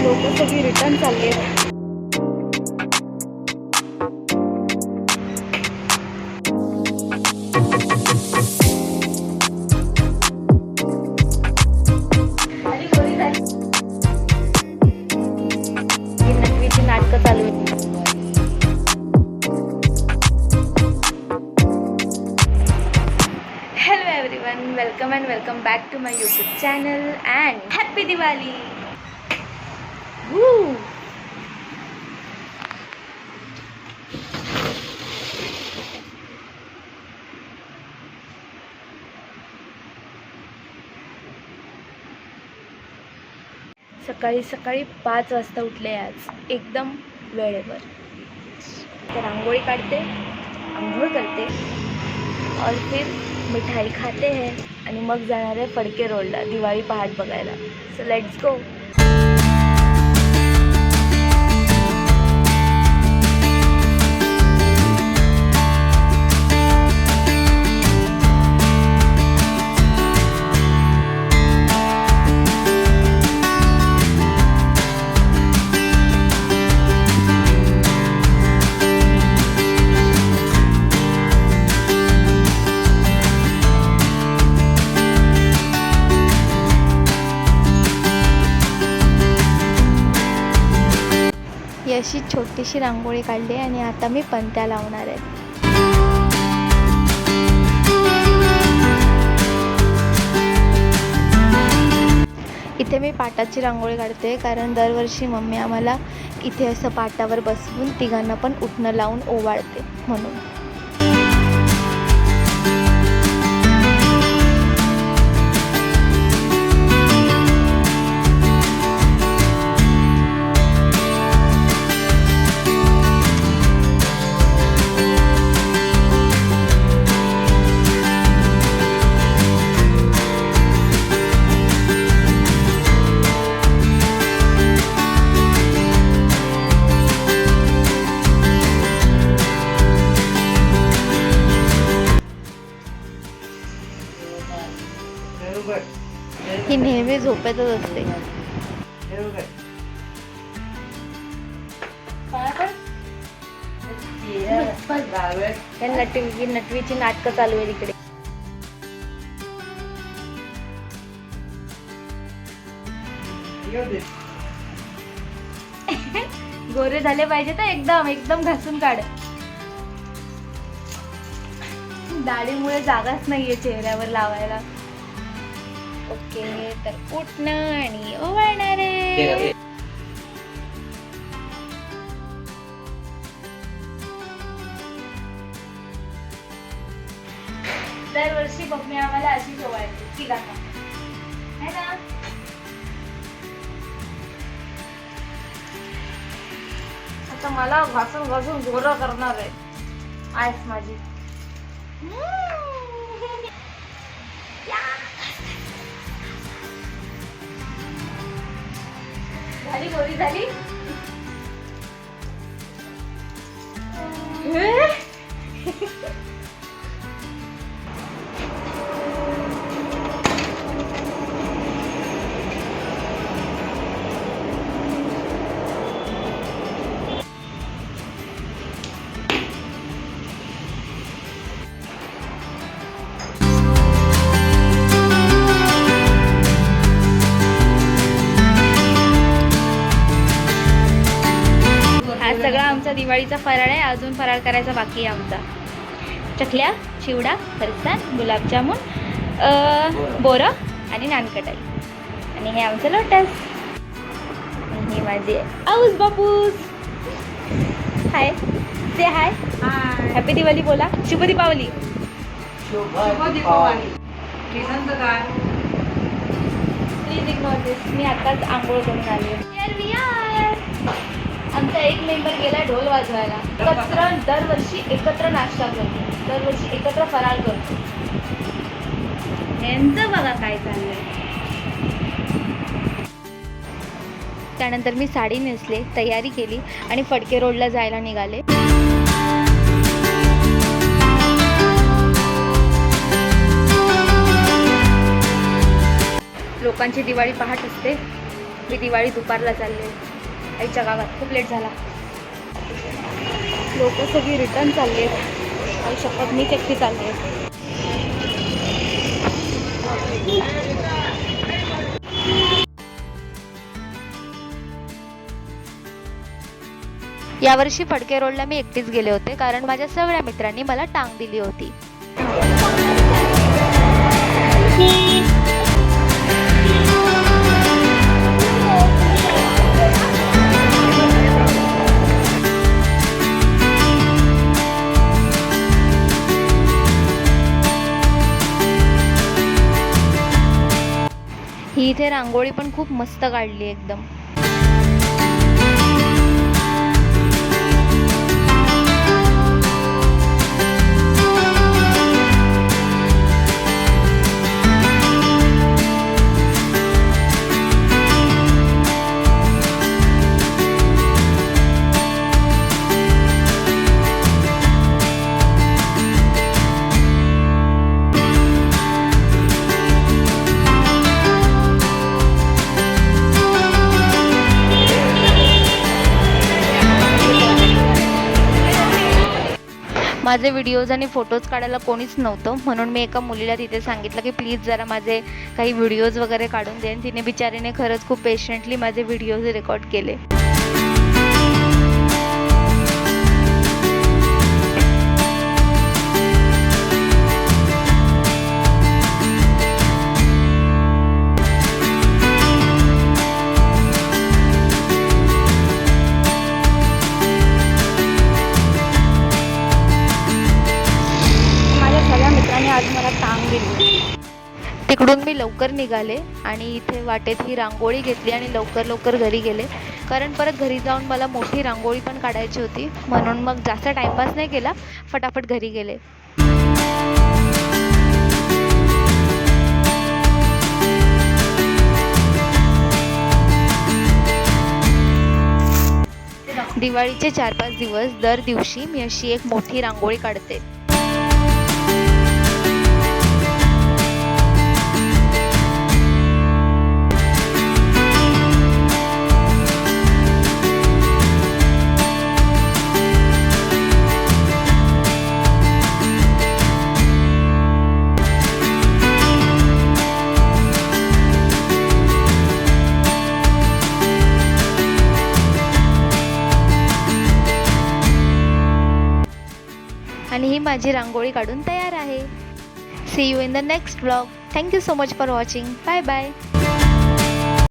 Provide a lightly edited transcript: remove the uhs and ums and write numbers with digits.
लोक सगळी रिटर्न चालली आहेत. नटवीची नाटकं चालू आहेत. Hello everyone, welcome and welcome back to my YouTube channel and happy Diwali. सकाळी सकाळी 5 वाजता उठले आज, एकदम वेळेवर. तर रांगोळी काढते, आंघोळ करते और फिर मिठाई खाते हैं आणि मग जाणार आहे फडके रोडला दिवाळी पहाट बघायला. So let's go. अशी छोटीशी रांगोळी काढली आणि आता मी पणत्या लावणार आहे. इथे मी पाटाची रांगोळी काढते कारण दरवर्षी मम्मी आम्हाला इथे असं पाटावर बसवून तिघांना पण उठणं लावून ओवाळते म्हणून. ही नेहमी झोपेतच असते. नटवीची नाटकं चालू आहे तिकडे. गोरे झाले पाहिजे तर एकदम एकदम घासून काढ. दाढीमुळे जागाच नाहीये चेहऱ्यावर लावायला. ओके, तर उठणं आणि ओवाळणार आहे. दरवर्षी मम्मी आम्हाला अशीच ओवाळते तिघांना, है ना? आता मला घासून घासून गोरा करणार आहे आयस माझी. झाली गोरी झाली. सगळा आमचा दिवाळीचा फराळ आहे. अजून फराळ करायचा बाकी आहे आमचा. चकल्या, चिवडा, फरसाण, गुलाबजामुन, बोरं आणि नानकटाई. आणि हे आमचं लोटस. आणि हे माझे आऊस बापूस. हाय, से हाय. हॅपी दिवाळी बोला. शुभ दीपावली. प्लीज इग्नोर दिस. मी आताच आंघोळ करून आली. आमचा एक मेंबर गेला ढोल वाजवायला. एकत्र दरवर्षी एकत्र नाश्ता करतो, दरवर्षी एकत्र फराळ करतो. यांचं बघा काय चाललंय. त्यानंतर मी साडी नेसले, तयारी केली आणि फडके रोडला जायला निघाले. लोकांची दिवाळी पहाट असते मी दिवाळी दुपारला चालले आईच्या गावात. खूप लेट झाला. लोक सगळी रिटर्न चालले आहेत. आई शपथ मीच एकटी चालले. यावर्षी फडके रोडला मी एकटीच गेले होते कारण माझ्या सगळ्या मित्रांनी मला टांग दिली होती. ही इथे रांगोळी पण खूप मस्त काढली एकदम. माझे व्हिडिओज आणि फोटोज काढायला कोणीच नव्हतं म्हणून मी एका मुलीला तिथे सांगितलं की प्लीज जरा माझे काही व्हिडिओज वगैरे काढून दे. तिने बिचारीने खरंच खूप पेशंटली माझे व्हिडिओज रेकॉर्ड केले. आज मला टांग दिली. तिकडून मी लवकर निघाले आणि इथे वाटेत ही रांगोळी घेतली आणि लवकर घरी गेले कारण परत घरी जाऊन मला मोठी रांगोळी पण काढायची होती. म्हणून मग जास्त टाइमपास नाही केला, फटाफट घरी गेले. दिवाळीचे 4-5 दिवस दर दिवशी मी अशी एक मोठी रांगोळी काढते. आणि ही माझी रांगोळी काढून तयार आहे. See you in the next vlog. Thank you so much for watching. Bye bye.